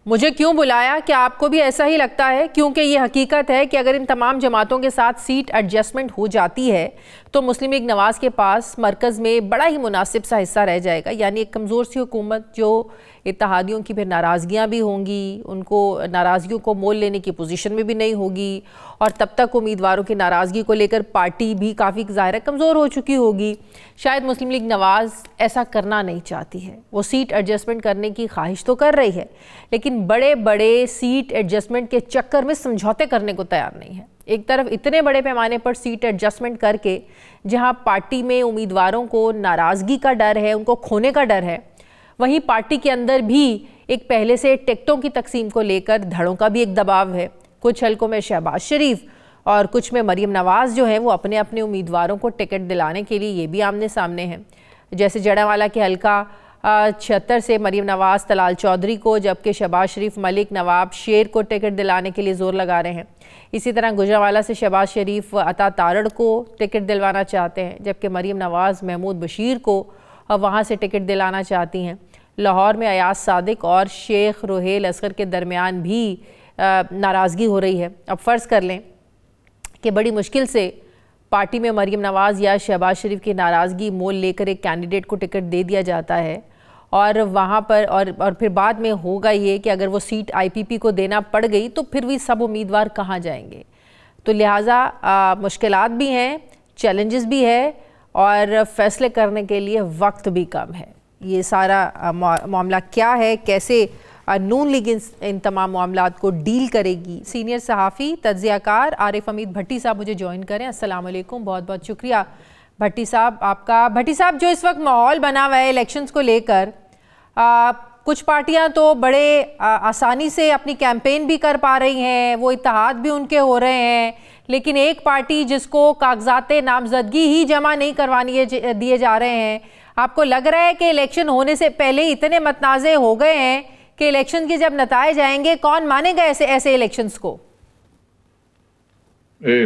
मुझे क्यों बुलाया, क्या आपको भी ऐसा ही लगता है? क्योंकि ये हकीकत है कि अगर इन तमाम जमातों के साथ सीट एडजस्टमेंट हो जाती है तो मुस्लिम लीग नवाज़ के पास मरकज़ में बड़ा ही मुनासिब सा हिस्सा रह जाएगा। यानी एक कमज़ोर सी हुकूमत, जो इत्तेहादियों की फिर नाराज़गियाँ भी होंगी, उनको नाराज़गियों को मोल लेने की पोजीशन में भी नहीं होगी, और तब तक उम्मीदवारों की नाराज़गी को लेकर पार्टी भी काफ़ी ज़ाहिर कमज़ोर हो चुकी होगी। शायद मुस्लिम लीग नवाज़ ऐसा करना नहीं चाहती है, वो सीट एडजस्टमेंट करने की ख्वाहिश तो कर रही है, लेकिन बड़े बड़े सीट एडजस्टमेंट के चक्कर में समझौते करने को तैयार नहीं है। एक तरफ इतने बड़े पैमाने पर सीट एडजस्टमेंट करके जहां पार्टी में उम्मीदवारों को नाराज़गी का डर है, उनको खोने का डर है, वहीं पार्टी के अंदर भी एक पहले से टिकटों की तकसीम को लेकर धड़ों का भी एक दबाव है। कुछ हलकों में शहबाज शरीफ और कुछ में मरीम नवाज़ जो है वो अपने अपने उम्मीदवारों को टिकट दिलाने के लिए ये भी आमने सामने हैं। जैसे जड़ावाला के हलका 76 से मरीम नवाज़ तलाल चौधरी को, जबकि शहबाज शरीफ मलिक नवाब शेर को टिकट दिलाने के लिए ज़ोर लगा रहे हैं। इसी तरह गुजरांवाला से शहबाज शरीफ अता तारड़ को टिकट दिलवाना चाहते हैं, जबकि मरीम नवाज़ महमूद बशीर को वहाँ से टिकट दिलाना चाहती हैं। लाहौर में अयाज सादिक और शेख रोहेल असगर के दरमियान भी नाराज़गी हो रही है। अब फ़र्ज़ कर लें कि बड़ी मुश्किल से पार्टी में मरीम नवाज़ या शहबाज शरीफ की नाराज़गी मोल लेकर एक कैंडिडेट को टिकट दे दिया जाता है, और वहाँ पर और फिर बाद में होगा ये कि अगर वो सीट IPP को देना पड़ गई तो फिर भी सब उम्मीदवार कहाँ जाएंगे। तो लिहाजा मुश्किलात भी हैं, चैलेंजेस भी है, और फैसले करने के लिए वक्त भी कम है। ये सारा मामला क्या है, कैसे नून लीग इन तमाम मामलात को डील करेगी। सीनियर सहाफ़ी तज्ज़ियाकार आरिफ हमीद भट्टी साहब मुझे ज्वाइन करें। अस्सलाम वालेकुम, बहुत बहुत शुक्रिया भट्टी साहब आपका। भट्टी साहब, जो इस वक्त माहौल बना हुआ है इलेक्शंस को लेकर, कुछ पार्टियां तो बड़े आसानी से अपनी कैंपेन भी कर पा रही हैं, वो इत्तेहाद भी उनके हो रहे हैं, लेकिन एक पार्टी जिसको कागजाते नामजदगी ही जमा नहीं करवानी दिए जा रहे हैं, आपको लग रहा है कि इलेक्शन होने से पहले इतने मतनाज़े हो गए हैं कि इलेक्शन के जब नताइज आएंगे कौन मानेगा ऐसे इलेक्शंस को?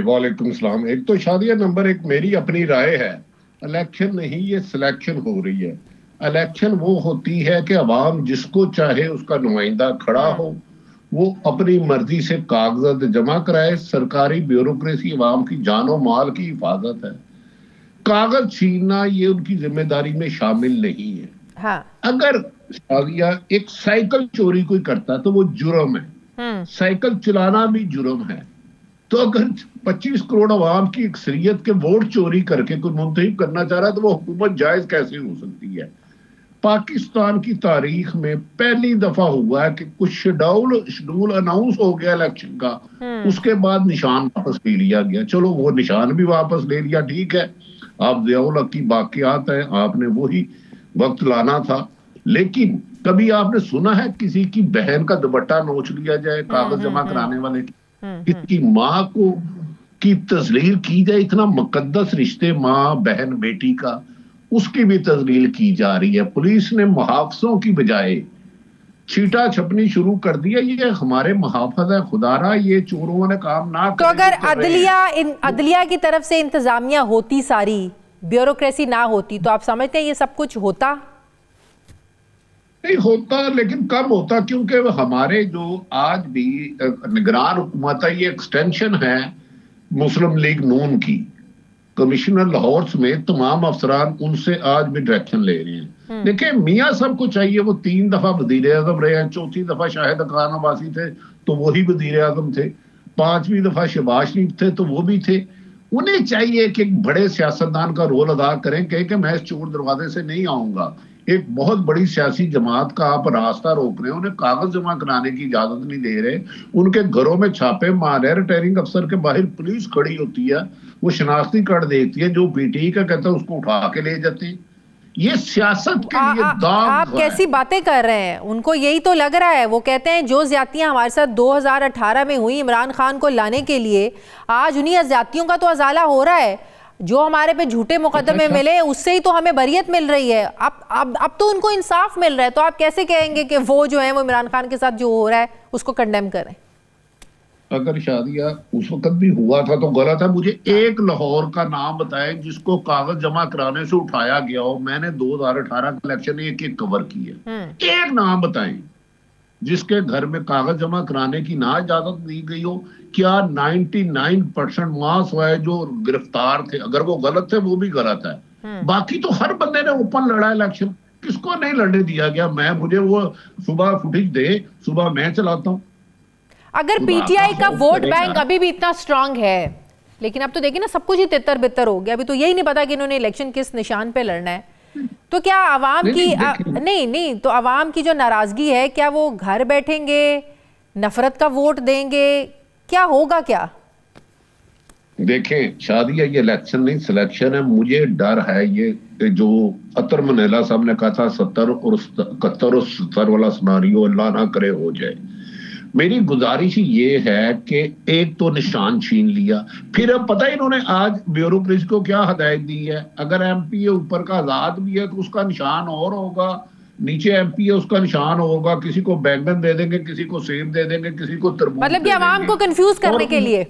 वालेकुम सलाम। एक तो शादिया नंबर एक मेरी अपनी राय है, इलेक्शन नहीं ये सिलेक्शन हो रही है। इलेक्शन वो होती है कि अवाम जिसको चाहे उसका नुमाइंदा खड़ा हो, वो अपनी मर्जी से कागजात जमा कराए। सरकारी ब्यूरोक्रेसी अवाम की जानो माल की हिफाजत है, कागज छीनना ये उनकी जिम्मेदारी में शामिल नहीं है। हाँ। अगर शादिया एक साइकिल चोरी कोई करता तो वो जुर्म है, साइकिल चलाना भी जुर्म है। तो अगर 25 करोड़ अवाम की अक्सरियत के वोट चोरी करके कोई मुंतखब करना चाह रहा है तो वो हुकूमत जायज कैसे हो सकती है? पाकिस्तान की तारीख में पहली दफा हुआ है कि कुछ शेड्यूल अनाउंस हो गया इलेक्शन का, उसके बाद निशान वापस ले लिया गया। चलो वो निशान भी वापस ले लिया, ठीक है, आप ज़ियाउल हक की बाकियात है, आपने वही वक्त लाना था। लेकिन कभी आपने सुना है किसी की बहन का दुपट्टा नोच लिया जाए कागज जमा कराने वाले की? किसकी माँ को की तस्लील की जाए? इतना मुकद्दस रिश्ते माँ बहन बेटी का, उसकी भी तस्लील की जा रही है। पुलिस ने मुहाफिजों की बजाय छीटा छपनी शुरू कर दिया। ये हमारे मुहाफिज है, खुदारा ये चोरों ने काम ना तो अगर अदलिया की तरफ से इंतजामिया होती, सारी ब्यूरोक्रेसी ना होती, तो आप समझते हैं ये सब कुछ होता? नहीं होता, लेकिन कम होता, क्योंकि हमारे जो आज भी निगरान हुकूमत है ये एक्सटेंशन है मुस्लिम लीग नून की। कमिश्नर लाहौर समेत तमाम अफसरान उनसे आज भी डायरेक्शन ले रहे हैं। देखिए मियाँ सबको चाहिए, वो 3 दफा वजीर आजम रहे हैं, 4थी दफा शाहिद खान अब्बासी थे तो वही वजीर आजम थे, 5वीं दफा शहबाज शरीफ थे तो वो भी थे। उन्हें चाहिए कि एक बड़े सियासतदान का रोल अदा करें, कहें कि मैं इस चोर दरवाजे से नहीं आऊंगा। एक बहुत बड़ी सियासी जमात का आप रास्ता रोक रहे हैं, उन्हें कागज जमा कराने की इजाजत नहीं दे रहे, उनके घरों में छापे मार रहे। रिटायरिंग अफसर के बाहर पुलिस खड़ी होती है, वो शनाख्ती कार्ड देखती है, जो PTI का कहता है उसको उठा के ले जाते हैं। ये सियासत के लिए दाग आप कैसी बातें कर रहे हैं? उनको यही तो लग रहा है। वो कहते हैं जो ज्यादतियां हमारे साथ 2018 में हुई इमरान खान को लाने के लिए, आज उन्हीं ज्यादतियों का तो अजाला हो रहा है। जो हमारे पे झूठे मुकदमे मिले उससे ही तो हमें बरियत मिल रही है। अब तो उनको इंसाफ मिल रहा है, तो आप कैसे कहेंगे कि वो जो है वो इमरान खान के साथ जो हो रहा है उसको कंडेम करें? अगर शादिया उस वक्त भी हुआ था तो गलत है। मुझे एक लाहौर का नाम बताएं जिसको कागज जमा कराने से उठाया गया हो। मैंने 2018 का इलेक्शन एक कवर किया, एक नाम बताएं। जिसके घर में कागज जमा कराने की ना इजाजत दी गई हो, क्या 99% मास हुआ है जो गिरफ्तार थे, अगर वो गलत थे वो भी गलत है। बाकी तो हर बंदे ने ओपन लड़ा इलेक्शन, किसको नहीं लड़ने दिया गया? मुझे वो सुबह फुटेज दे, सुबह मैं चलाता हूँ। अगर पीटीआई का वोट बैंक अभी भी इतना स्ट्रांग है, लेकिन अब तो देखिए ना सब कुछ ही तितर बितर हो गया, अभी तो यही नहीं पता कि इन्होंने इलेक्शन किस निशान पे लड़ना है, तो क्या आवाम की नहीं तो आवाम की जो नाराजगी है, क्या वो घर बैठेंगे, नफरत का वोट देंगे, क्या होगा? क्या देखें शादी है, ये इलेक्शन नहीं सिलेक्शन है। मुझे डर है ये जो अतर मनीला साहब ने कहा था 70 और 71 और 70 वाला सिनारियो अल्लाह ना करे हो जाए। मेरी गुजारिश ये है कि एक तो निशान छीन लिया, फिर अब पता है इन्होंने आज ब्यूरोक्रेसी को क्या हदायत दी है, अगर एमपी ऊपर का आजाद भी है तो उसका निशान और होगा, नीचे एमपी है उसका निशान होगा, किसी को बैंगन दे देंगे, किसी को सेब दे देंगे, किसी को तरबूज, मतलब कि आवाम को कंफ्यूज करने के लिए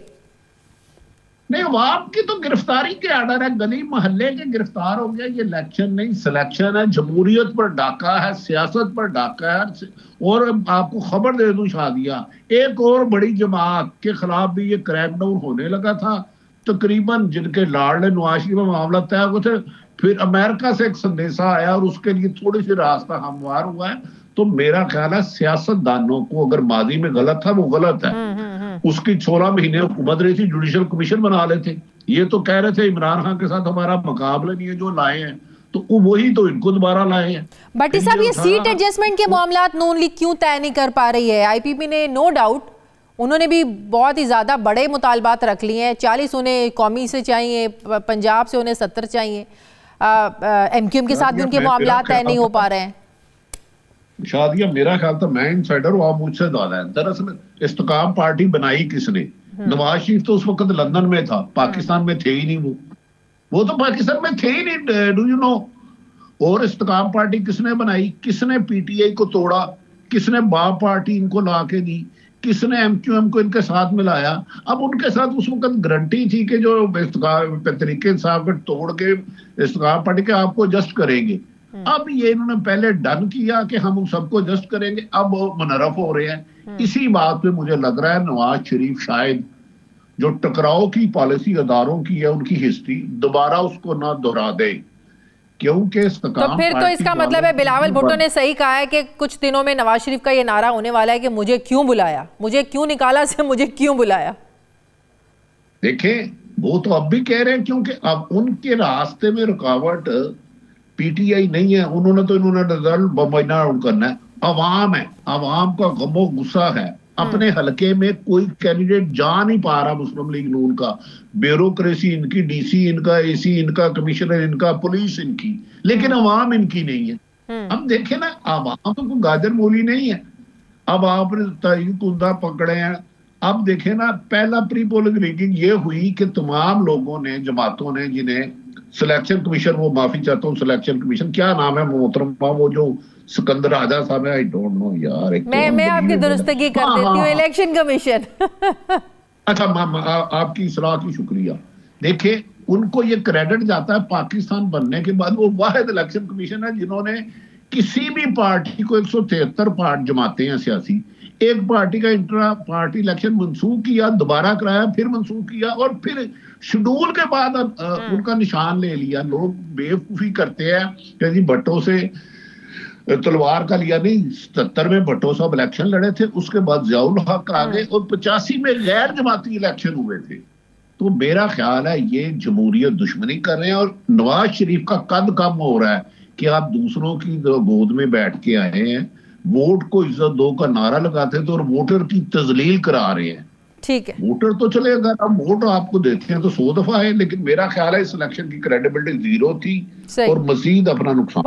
नहीं। अवाम की तो गिरफ्तारी के आर्डर है, गली मोहल्ले के गिरफ्तार हो गया। ये इलेक्शन नहीं सिलेक्शन है, जमहूरियत पर डाका है, सियासत पर डाका है। और आपको खबर दे दूं शादिया, एक और बड़ी जमात के खिलाफ भी ये क्रैकडाउन होने लगा था, तकरीबन जिनके लाडले नवाज शरीफ में मामला तय हुए थे, फिर अमेरिका से एक संदेशा आया और उसके लिए थोड़ी सी रास्ता हमवार हुआ है। तो मेरा ख्याल है सियासतदानों को, अगर माजी में गलत था वो गलत है, उसकी 16 महीने हुकूमत रही थी, जुडिशल कमीशन बना लेते। ये तो कह रहे थे इमरान खान के साथ हमारा मुकाबला नहीं है, जो लाए हैं तो वही तो इनको दोबारा लाए हैं। भट्टी साहब, ये सीट एडजस्टमेंट के मामला नून लीग क्यों तय नहीं कर पा रही है? आईपीपी ने नो डाउट उन्होंने भी बहुत ही ज्यादा बड़े मुतालबात रख लिए हैं, 40 उन्हें कौमी से चाहिए, पंजाब से उन्हें 70 चाहिए, एमक्यूएम के साथ भी उनके मामला तय नहीं हो पा रहे हैं। शादिया मेरा ख्याल था, मैं इनसाइडर हूँ, आप मुझसे ज्यादा है। दरअसल इस्तेकाम पार्टी बनाई किसने? नवाज शरीफ तो उस वक्त लंदन में था, पाकिस्तान में थे ही नहीं, वो तो पाकिस्तान में थे ही नहीं, डू यू नो। और इस्तेकाम पार्टी किसने बनाई? किसने पीटीआई को तोड़ा? किसने बाप पार्टी इनको ला के दी? किसने एमक्यूएम को इनके साथ मिलाया? अब उनके साथ उस वक्त गारंटी थी कि जो तरीके साहब के तोड़ के इस्तेकाम पार्टी के आपको जस्ट करेंगे। अब ये इन्होंने पहले डन किया कि हम उन सबको जस्ट करेंगे, अब मुनरफ हो रहे हैं। इसी बात पे मुझे लग रहा है नवाज शरीफ शायद जो टकराव की पॉलिसी अदारों की है, उनकी हिस्ट्री दोबारा उसको ना दोहरा दे, क्योंकि तो फिर तो इसका मतलब है बिलावल भुट्टो ने सही कहा है कि कुछ दिनों में नवाज शरीफ का ये नारा होने वाला है कि मुझे क्यों बुलाया, मुझे क्यों निकाला से मुझे क्यों बुलाया। देखें वो तो अब भी कह रहे हैं, क्योंकि अब उनके रास्ते में रुकावट पीटीआई नहीं है, इन्होंने रिजल्ट बम्बाइना आउट करना है। अवाम है, अवाम का गमो गुस्सा है, अपने हलके में कोई कैंडिडेट जा नहीं पा रहा मुस्लिम लीग नून का। ब्यूरोक्रेसी इनकी, डीसी इनका, एसी इनका, कमिश्नर इनका, पुलिस इनकी, लेकिन अवाम इनकी नहीं है। अब देखे ना, अवाम तो कोई गाजर मूली नहीं है। अब आपने तय कुंदा पकड़े हैं। अब देखे ना, पहला प्री पोलिंग रैंकिंग ये हुई कि तमाम लोगों ने, जमातों ने, जिन्हें सिलेक्शन कमीशन, वो माफी चाहता हूँ, सिलेक्शन कमीशन क्या नाम है मोहतरमा, वो जो सिकंदर आजा साहब है, आई डोंट नो यार। मैं आपकी दुरुस्तगी कर देती हूँ, इलेक्शन कमीशन। अच्छा, आपकी सलाह की शुक्रिया। देखे उनको ये क्रेडिट जाता है पाकिस्तान बनने के बाद, वो वाहिद इलेक्शन कमीशन है जिन्होंने किसी भी पार्टी को 173 पार्ट जमाते हैं सियासी, एक पार्टी का इंट्रा पार्टी इलेक्शन मंसूख किया, दोबारा कराया, फिर मंसूख किया, और फिर शेड्यूल के बाद उनका निशान ले लिया। लोग बेवकूफी करते हैं कि जी भट्टो से तलवार का लिया नहीं। 77 में भट्टो साहब इलेक्शन लड़े थे, उसके बाद जियाउल हक आ गए, और 85 में गैर जमाती इलेक्शन हुए थे। तो मेरा ख्याल है ये जमहूरियत दुश्मनी कर रहे हैं, और नवाज शरीफ का कद कम हो रहा है कि आप दूसरों की गोद में बैठ के आए हैं, वोट को इज्जत दो का नारा लगाते थे और वोटर की तजलील करा रहे हैं। ठीक है, वोटर तो चले, अगर आप वोट आपको देते हैं तो 100 दफा है, लेकिन मेरा ख्याल है इस इलेक्शन की क्रेडिबिलिटी 0 थी और मजीद अपना नुकसान।